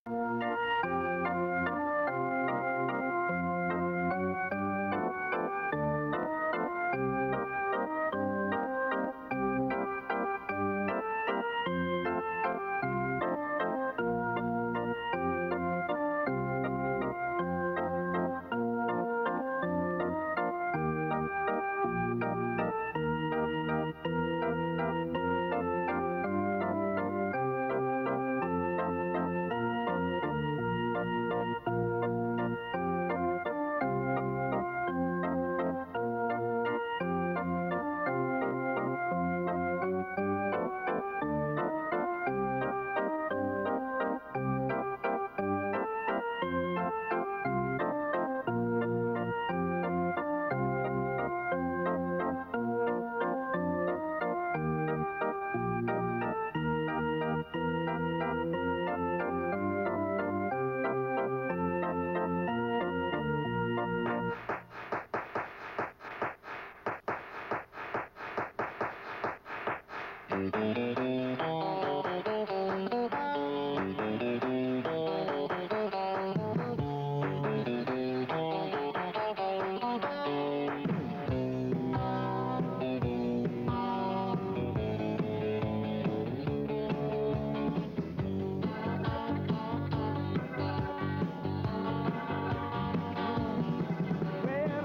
Well,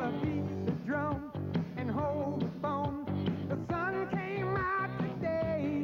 I beat the drum and hold the phone. The sun came out today.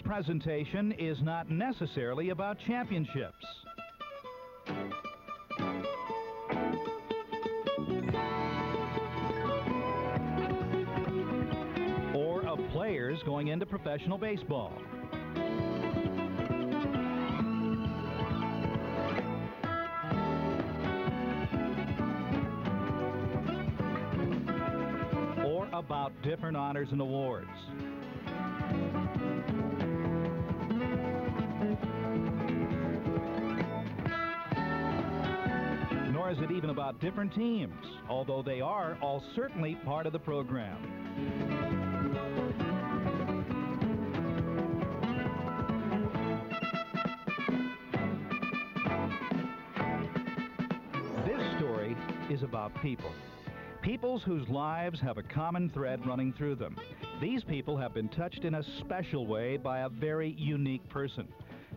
This presentation is not necessarily about championships. Or of players going into professional baseball. Or about different honors and awards. Nor is it even about different teams, although they are all certainly part of the program. This story is about people. Peoples whose lives have a common thread running through them. These people have been touched in a special way by a very unique person,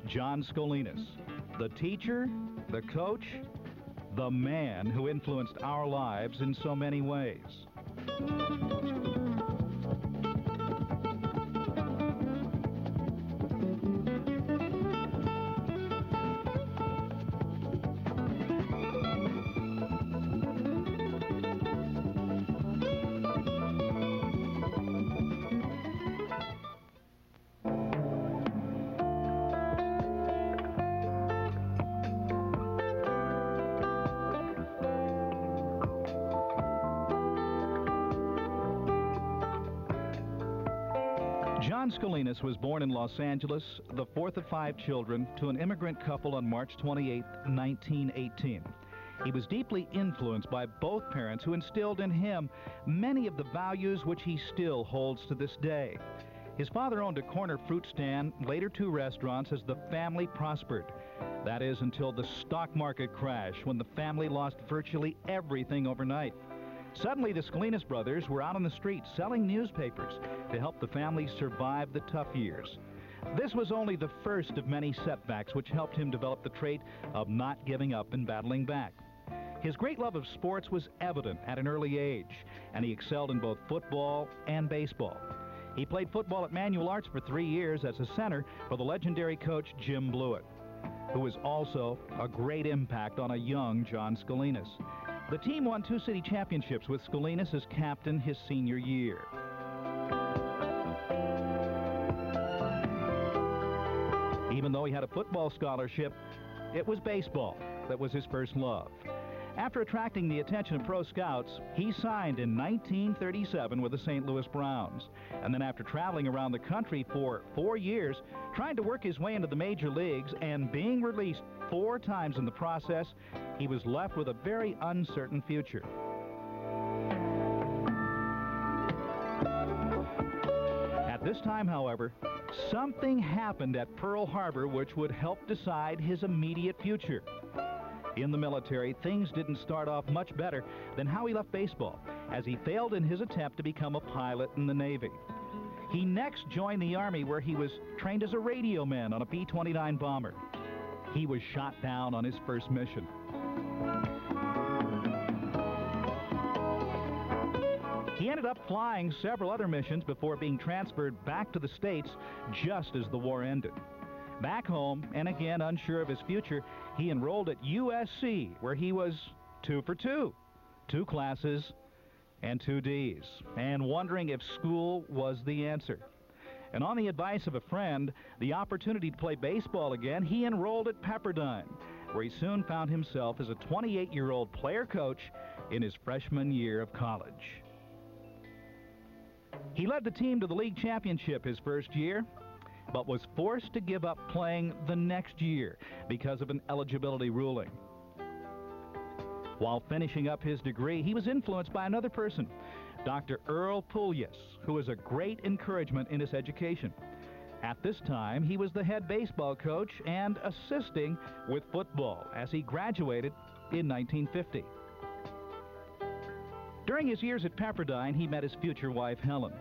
John Scolinos, the teacher, the coach, the man who influenced our lives in so many ways. John Scolinos was born in Los Angeles, the fourth of 5 children, to an immigrant couple on March 28, 1918. He was deeply influenced by both parents, who instilled in him many of the values which he still holds to this day. His father owned a corner fruit stand, later 2 restaurants, as the family prospered. That is, until the stock market crash, when the family lost virtually everything overnight. Suddenly, the Scolinos brothers were out on the street selling newspapers to help the family survive the tough years. This was only the first of many setbacks which helped him develop the trait of not giving up and battling back. His great love of sports was evident at an early age, and he excelled in both football and baseball. He played football at Manual Arts for 3 years as a center for the legendary coach Jim Blewett, who was also a great impact on a young John Scolinos. The team won 2 city championships with Scolinos as captain his senior year. Even though he had a football scholarship, it was baseball that was his first love. After attracting the attention of pro scouts, he signed in 1937 with the St. Louis Browns. And then after traveling around the country for 4 years, trying to work his way into the major leagues and being released 4 times in the process, he was left with a very uncertain future. At this time, however, something happened at Pearl Harbor which would help decide his immediate future. In the military, things didn't start off much better than how he left baseball, as he failed in his attempt to become a pilot in the Navy. He next joined the Army, where he was trained as a radio man on a B-29 bomber. He was shot down on his first mission. He ended up flying several other missions before being transferred back to the States just as the war ended. Back home, and again unsure of his future, he enrolled at USC, where he was 2 for 2, 2 classes and 2 Ds, and wondering if school was the answer. And on the advice of a friend, the opportunity to play baseball again, he enrolled at Pepperdine, where he soon found himself as a 28-year-old player coach in his freshman year of college. He led the team to the league championship his first year, but was forced to give up playing the next year because of an eligibility ruling. While finishing up his degree, he was influenced by another person, Dr. Earl Puglias, who was a great encouragement in his education. At this time, he was the head baseball coach and assisting with football as he graduated in 1950. During his years at Pepperdine, he met his future wife, Helen.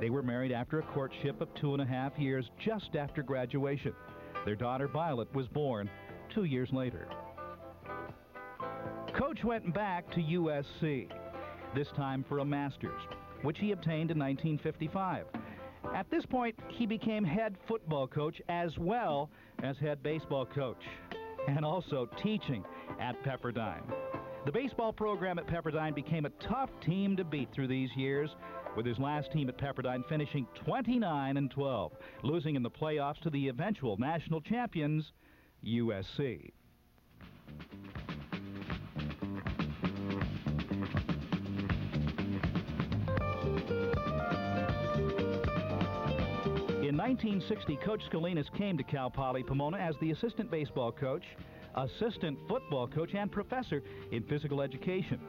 They were married after a courtship of 2.5 years just after graduation. Their daughter, Violet, was born 2 years later. Coach went back to USC, this time for a master's, which he obtained in 1955. At this point, he became head football coach as well as head baseball coach, and also teaching at Pepperdine. The baseball program at Pepperdine became a tough team to beat through these years, with his last team at Pepperdine finishing 29-12, losing in the playoffs to the eventual national champions, USC. In 1960, Coach Scolinos came to Cal Poly Pomona as the assistant baseball coach, assistant football coach, and professor in physical education.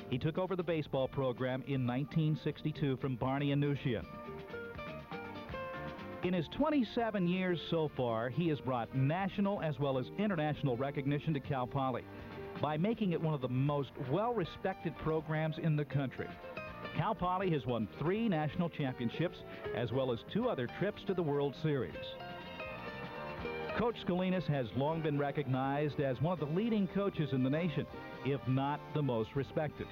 He took over the baseball program in 1962 from Barney Anusian. In his 27 years so far, he has brought national as well as international recognition to Cal Poly by making it one of the most well-respected programs in the country. Cal Poly has won 3 national championships as well as 2 other trips to the World Series. Coach Scolinos has long been recognized as one of the leading coaches in the nation, if not the most respected.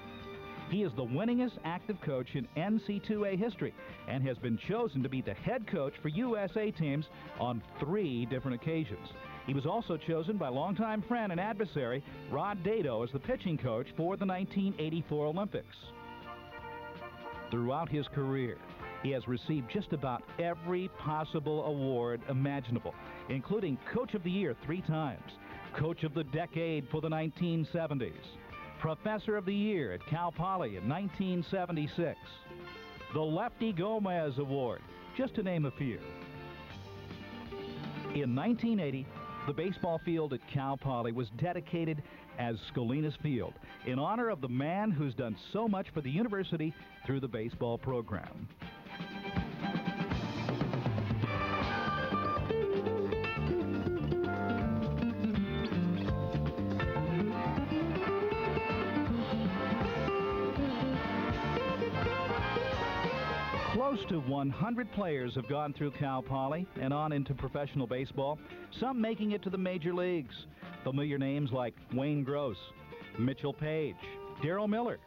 He is the winningest active coach in NC2A history and has been chosen to be the head coach for USA teams on 3 different occasions. He was also chosen by longtime friend and adversary Rod Dado as the pitching coach for the 1984 Olympics. Throughout his career, he has received just about every possible award imaginable, including Coach of the Year 3 times, Coach of the Decade for the 1970s, Professor of the Year at Cal Poly in 1976, the Lefty Gomez Award, just to name a few. In 1980, the baseball field at Cal Poly was dedicated as Scolinos Field in honor of the man who's done so much for the university through the baseball program. Close to 100 players have gone through Cal Poly and on into professional baseball, some making it to the major leagues. Familiar names like Wayne Gross, Mitchell Page, Darryl Miller,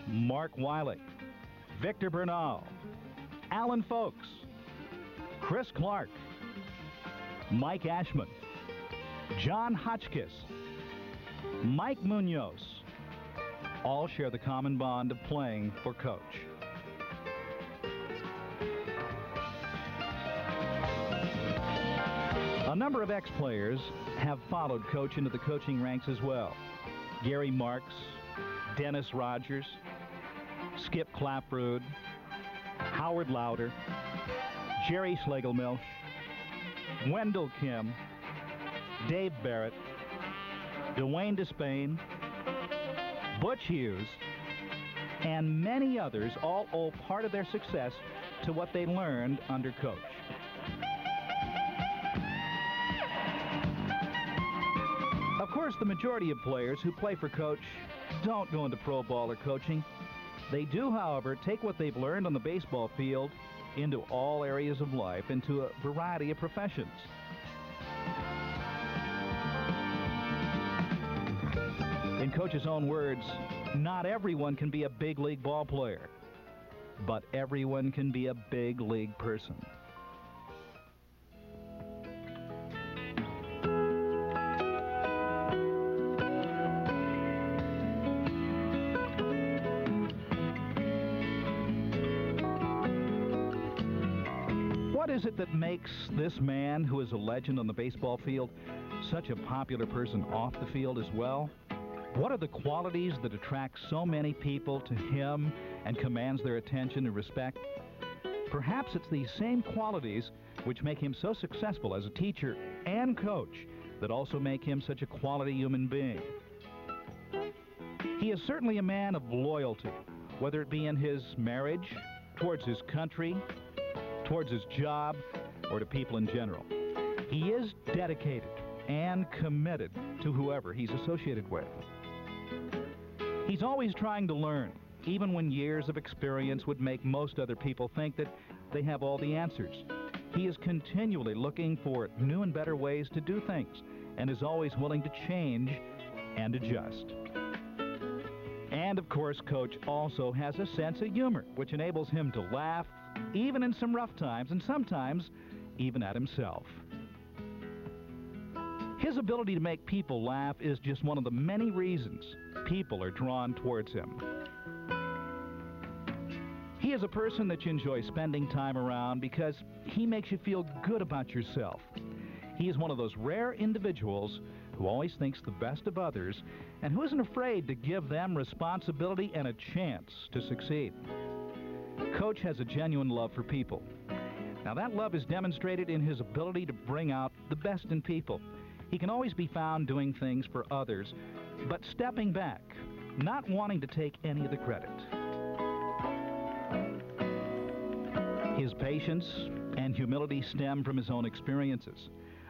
Mark Wiley, Victor Bernal, Alan Folks, Chris Clark, Mike Ashman, John Hotchkiss, Mike Munoz, all share the common bond of playing for Coach. A number of ex-players have followed Coach into the coaching ranks as well. Gary Marks, Dennis Rogers, Skip Clapprood, Howard Lauder, Jerry Schlegelmilch, Wendell Kim, Dave Barrett, Dwayne Despain, Butch Hughes, and many others all owe part of their success to what they learned under Coach. Of course, the majority of players who play for Coach don't go into pro ball or coaching. They do, however, take what they've learned on the baseball field into all areas of life, into a variety of professions. In Coach's own words, not everyone can be a big league ball player, but everyone can be a big league person. What is it that makes this man, who is a legend on the baseball field, such a popular person off the field as well? What are the qualities that attract so many people to him and commands their attention and respect? Perhaps it's these same qualities which make him so successful as a teacher and coach that also make him such a quality human being. He is certainly a man of loyalty, whether it be in his marriage, towards his country, towards his job, or to people in general. He is dedicated and committed to whoever he's associated with. He's always trying to learn, even when years of experience would make most other people think that they have all the answers. He is continually looking for new and better ways to do things, and is always willing to change and adjust. And of course, Coach also has a sense of humor, which enables him to laugh even in some rough times, and sometimes even at himself. His ability to make people laugh is just one of the many reasons people are drawn towards him. He is a person that you enjoy spending time around because he makes you feel good about yourself. He is one of those rare individuals who always thinks the best of others and who isn't afraid to give them responsibility and a chance to succeed. Coach has a genuine love for people. Now, that love is demonstrated in his ability to bring out the best in people. He can always be found doing things for others, but stepping back, not wanting to take any of the credit. His patience and humility stem from his own experiences.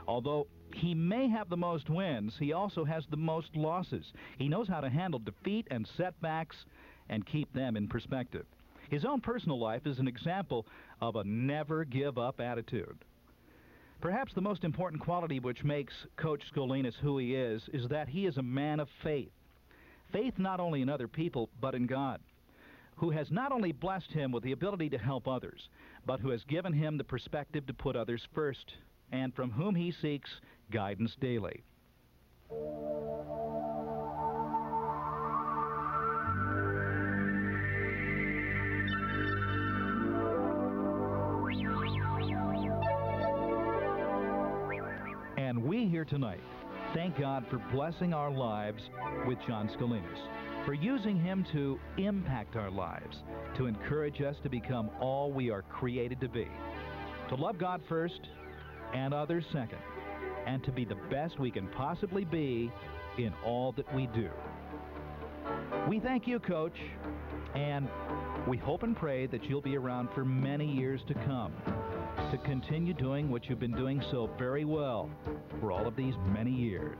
Although he may have the most wins, he also has the most losses. He knows how to handle defeat and setbacks and keep them in perspective. His own personal life is an example of a never-give-up attitude. Perhaps the most important quality which makes Coach Scolinos who he is that he is a man of faith. Faith not only in other people, but in God, who has not only blessed him with the ability to help others, but who has given him the perspective to put others first, and from whom he seeks guidance daily. And we here tonight thank God for blessing our lives with John Scolinos, for using him to impact our lives, to encourage us to become all we are created to be, to love God first and others second, and to be the best we can possibly be in all that we do. We thank you, Coach, and we hope and pray that you'll be around for many years to come, to continue doing what you've been doing so very well for all of these many years.